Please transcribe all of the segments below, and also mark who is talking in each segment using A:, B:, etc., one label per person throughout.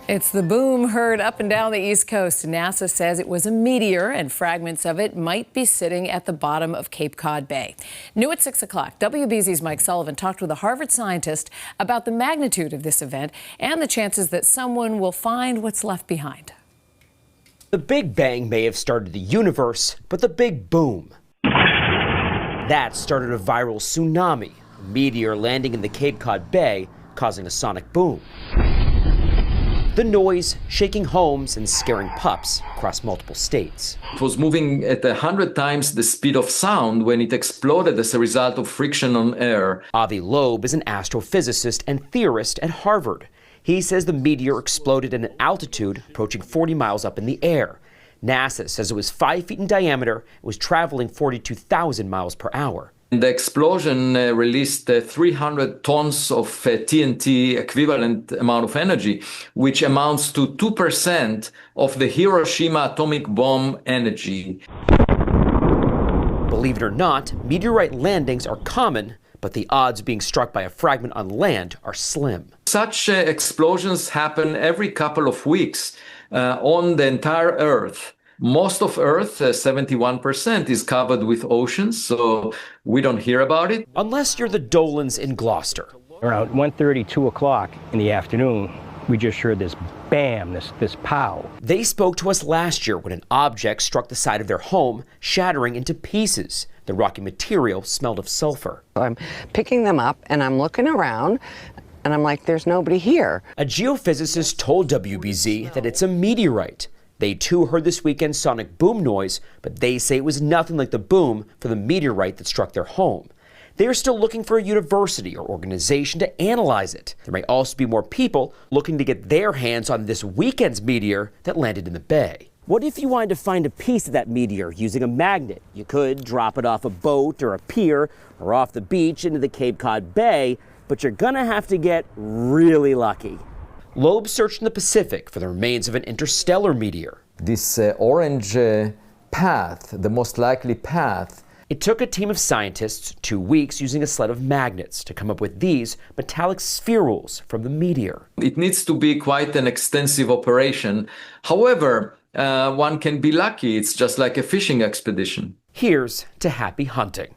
A: It's the boom heard up and down the East Coast. NASA says it was a meteor and fragments of it might be sitting at the bottom of Cape Cod Bay. New at 6 o'clock, WBZ's Mike Sullivan talked with a Harvard scientist about the magnitude of this event and the chances that someone will find what's left behind.
B: The Big Bang may have started the universe, but the Big Boom, that started a viral tsunami, a meteor landing in the Cape Cod Bay, causing a sonic boom. The noise shaking homes and scaring pups across multiple states.
C: It was moving at 100 times the speed of sound when it exploded as a result of friction on air.
B: Avi Loeb is an astrophysicist and theorist at Harvard. He says the meteor exploded at an altitude approaching 40 miles up in the air. NASA says it was 5 feet in diameter and was traveling 42,000 miles per hour.
C: The explosion released 300 tons of TNT equivalent amount of energy, which amounts to 2% of the Hiroshima atomic bomb energy.
B: Believe it or not, meteorite landings are common, but the odds of being struck by a fragment on land are slim.
C: Such explosions happen every couple of weeks on the entire Earth. Most of Earth, 71%, is covered with oceans, so we don't hear about it.
B: Unless you're the Dolans in Gloucester.
D: Around 1:30, 2 o'clock in the afternoon, we just heard this bam, this pow.
B: They spoke to us last year when an object struck the side of their home, shattering into pieces. The rocky material smelled of sulfur.
E: I'm picking them up and I'm looking around and I'm like, there's nobody here.
B: A geophysicist told WBZ that it's a meteorite. They too heard this weekend's sonic boom noise, but they say it was nothing like the boom for the meteorite that struck their home. They are still looking for a university or organization to analyze it. There may also be more people looking to get their hands on this weekend's meteor that landed in the bay. What if you wanted to find a piece of that meteor using a magnet? You could drop it off a boat or a pier or off the beach into the Cape Cod Bay, but you're gonna have to get really lucky. Loeb searched in the Pacific for the remains of an interstellar meteor.
F: This orange path, the most likely path.
B: It took a team of scientists 2 weeks using a sled of magnets to come up with these metallic spherules from the meteor.
C: It needs to be quite an extensive operation. However, one can be lucky. It's just like a fishing expedition.
B: Here's to happy hunting.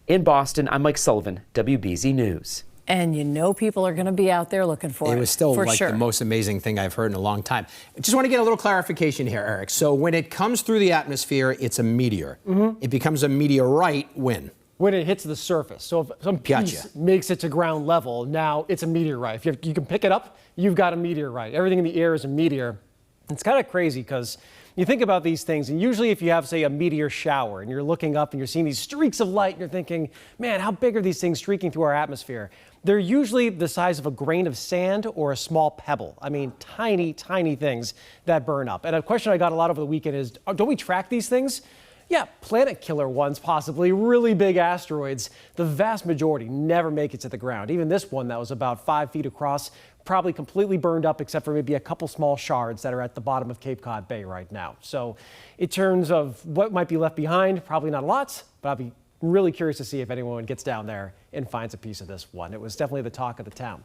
B: In Boston, I'm Mike Sullivan, WBZ News.
A: And you know people are going to be out there looking for it.
G: It was still
A: for
G: like
A: sure.
G: the most amazing thing I've heard in a long time. I just want to get a little clarification here, Eric. So when it comes through the atmosphere, it's a meteor. It becomes a meteorite when?
H: When it hits the surface. So if some piece makes it to ground level, now it's a meteorite. If you can pick it up, you've got a meteorite. Everything in the air is a meteor. It's kind of crazy because you think about these things, and usually if you have, say, a meteor shower, and you're looking up and you're seeing these streaks of light, and you're thinking, man, how big are these things streaking through our atmosphere? They're usually the size of a grain of sand or a small pebble. I mean, tiny, tiny things that burn up. And a question I got a lot over the weekend is, don't we track these things? Yeah, planet killer ones, possibly, really big asteroids. The vast majority never make it to the ground. Even this one that was about 5 feet across, probably completely burned up except for maybe a couple small shards that are at the bottom of Cape Cod Bay right now. So in terms of what might be left behind, probably not a lot, but I'll be really curious to see if anyone gets down there and finds a piece of this one. It was definitely the talk of the town.